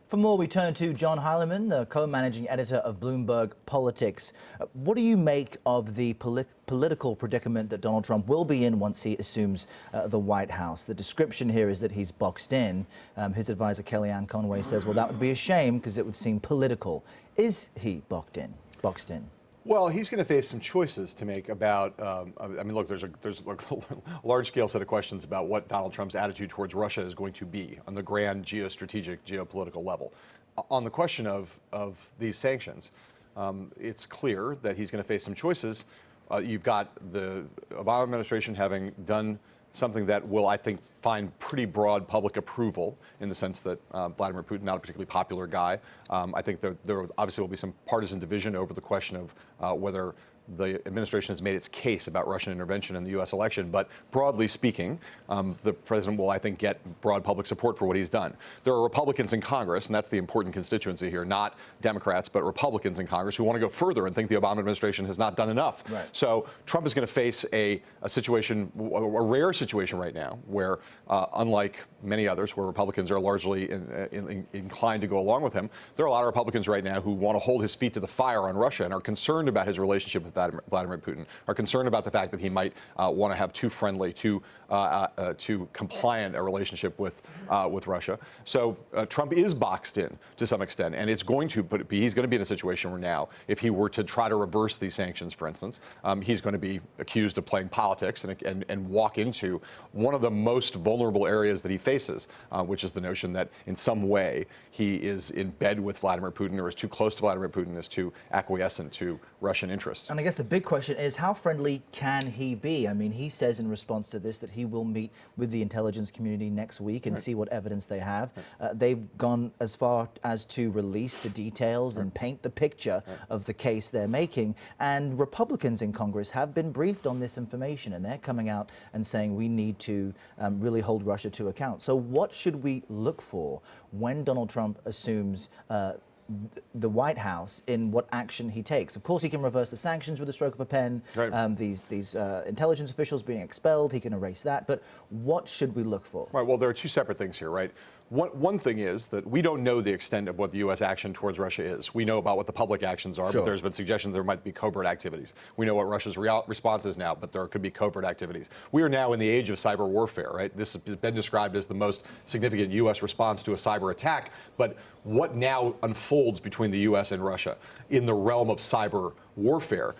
For more, we turn to John Heilemann, the co-managing editor of Bloomberg Politics. What do you make of the political predicament that Donald Trump will be in once he assumes the White House? The description here is that he's boxed in. His advisor, Kellyanne Conway, says, well, that would be a shame because it would seem political. Is he boxed in? Well, he's going to face some choices to make about, I mean, look, there's a large-scale set of questions about what Donald Trump's attitude towards Russia is going to be on the grand geostrategic, geopolitical level. On the question of these sanctions, it's clear that he's going to face some choices. You've got the Obama administration having done something that will, I think, find pretty broad public approval in the sense that Vladimir Putin, not a particularly popular guy. I think there obviously will be some partisan division over the question of whether the administration has made its case about Russian intervention in the U.S. election. But broadly speaking, the president will, I think, get broad public support for what he's done. There are Republicans in Congress, and that's the important constituency here, not Democrats, but Republicans in Congress who want to go further and think the Obama administration has not done enough. Right. So Trump is going to face a situation, a rare situation right now, where unlike many others, where Republicans are largely inclined to go along with him, there are a lot of Republicans right now who want to hold his feet to the fire on Russia and are concerned about his relationship with Vladimir Putin, are concerned about the fact that he might want to have too friendly, too compliant a relationship with Russia. So Trump is boxed in to some extent, and it's going to he's going to be in a situation where now, if he were to try to reverse these sanctions, for instance, he's going to be accused of playing politics and walk into one of the most vulnerable areas that he faces, which is the notion that in some way he is in bed with Vladimir Putin or is too close to Vladimir Putin, is too acquiescent to Russian interests. And I guess the big question is, how friendly can he be? I mean, he says in response to this that he will meet with the intelligence community next week and see what evidence they have. They've gone as far as to release the details and paint the picture of the case they're making. And Republicans in Congress have been briefed on this information, and they're coming out and saying we need to really hold Russia to account. So what should we look for when Donald Trump assumes the White House in what action he takes? Of course, he can reverse the sanctions with a stroke of a pen. Right. These intelligence officials being expelled, he can erase that. But what should we look for? Right. Well, there are two separate things here, right? One thing is that we don't know the extent of what the U.S. action towards Russia is. We know about what the public actions are, but there's been suggestions there might be covert activities. We know what Russia's response is now, but there could be covert activities. We are now in the age of cyber warfare, right? This has been described as the most significant U.S. response to a cyber attack. But what now unfolds between the U.S. and Russia in the realm of cyber warfare?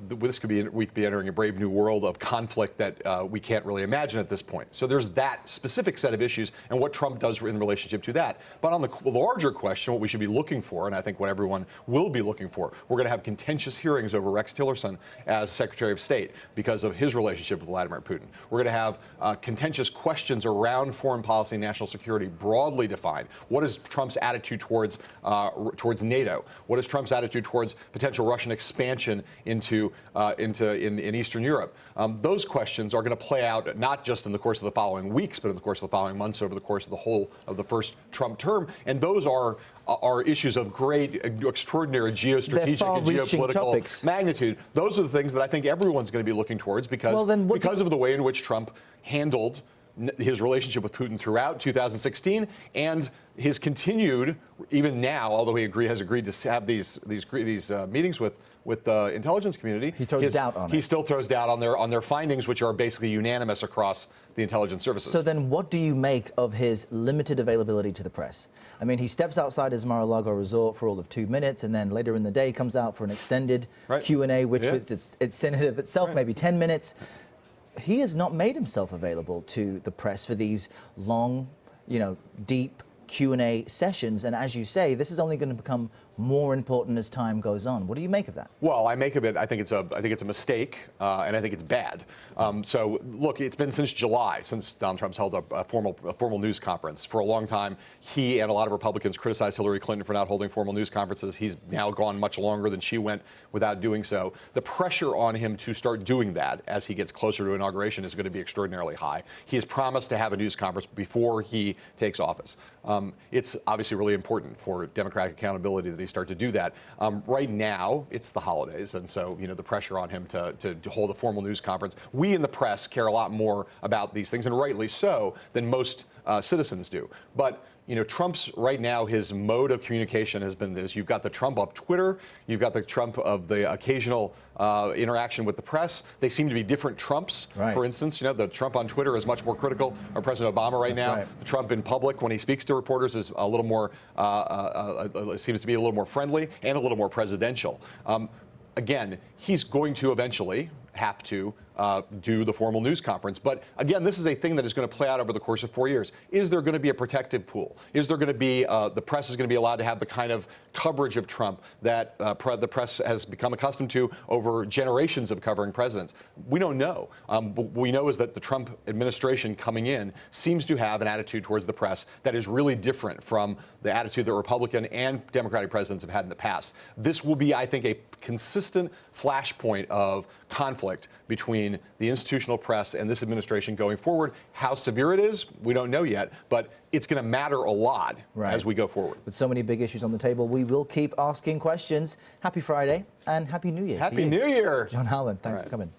This could be, we could be entering a brave new world of conflict that we can't really imagine at this point. So there's that specific set of issues and what Trump does in relationship to that. But on the larger question, what we should be looking for, and I think what everyone will be looking for, we're going to have contentious hearings over Rex Tillerson as Secretary of State because of his relationship with Vladimir Putin. We're going to have contentious questions around foreign policy and national security broadly defined. What is Trump's attitude towards NATO? What is Trump's attitude towards potential Russian expansion into Eastern Europe? Those questions are going to play out not just in the course of the following weeks, but in the course of the following months, over the course of the whole of the first Trump term. And those are issues of great, extraordinary geostrategic and geopolitical magnitude. Those are the things that I think everyone's going to be looking towards because of the way in which Trump handled his relationship with Putin throughout 2016 and his continued, even now, although he has agreed to have these meetings with the intelligence community, he throws doubt on it. He still throws doubt on their findings, which are basically unanimous across the intelligence services. So then what do you make of his limited availability to the press? I mean, he steps outside his Mar-a-Lago resort for all of 2 minutes, and then later in the day comes out for an extended Q&A, which it's in and of itself maybe 10 minutes. He has not made himself available to the press for these long, deep Q&A sessions. And as you say, this is only going to become more important as time goes on. What do you make of that? Well, I make of it, I think it's a mistake, and I think it's bad. So look, it's been since July since Donald Trump's held a formal news conference. For a long time, he and a lot of Republicans criticized Hillary Clinton for not holding formal news conferences. He's now gone much longer than she went without doing so. The pressure on him to start doing that as he gets closer to inauguration is going to be extraordinarily high. He has promised to have a news conference before he takes office. It's obviously really important for Democratic accountability that he start to do that. Right now, it's the holidays, and so the pressure on him to hold a formal news conference. We in the press care a lot more about these things, and rightly so, than most citizens do. But Trump's right now, his mode of communication has been this. You've got the Trump of Twitter. You've got the Trump of the occasional interaction with the press. They seem to be different Trumps. Right. For instance, the Trump on Twitter is much more critical of President Obama right now. Right. The Trump in public, when he speaks to reporters, is a little more, seems to be a little more friendly and a little more presidential. Again, he's going to eventually have to do the formal news conference. But again, this is a thing that is going to play out over the course of 4 years. Is there going to be a protective pool? Is there going to be, the press is going to be allowed to have the kind of coverage of Trump that the press has become accustomed to over generations of covering presidents? We don't know. What we know is that the Trump administration coming in seems to have an attitude towards the press that is really different from the attitude that Republican and Democratic presidents have had in the past. This will be, I think, a consistent flashpoint of conflict between the institutional press and this administration going forward. How severe it is, we don't know yet, but it's going to matter a lot as we go forward. With so many big issues on the table, we will keep asking questions. Happy Friday and Happy New Year. Happy New Year. John Heilemann, thanks for coming.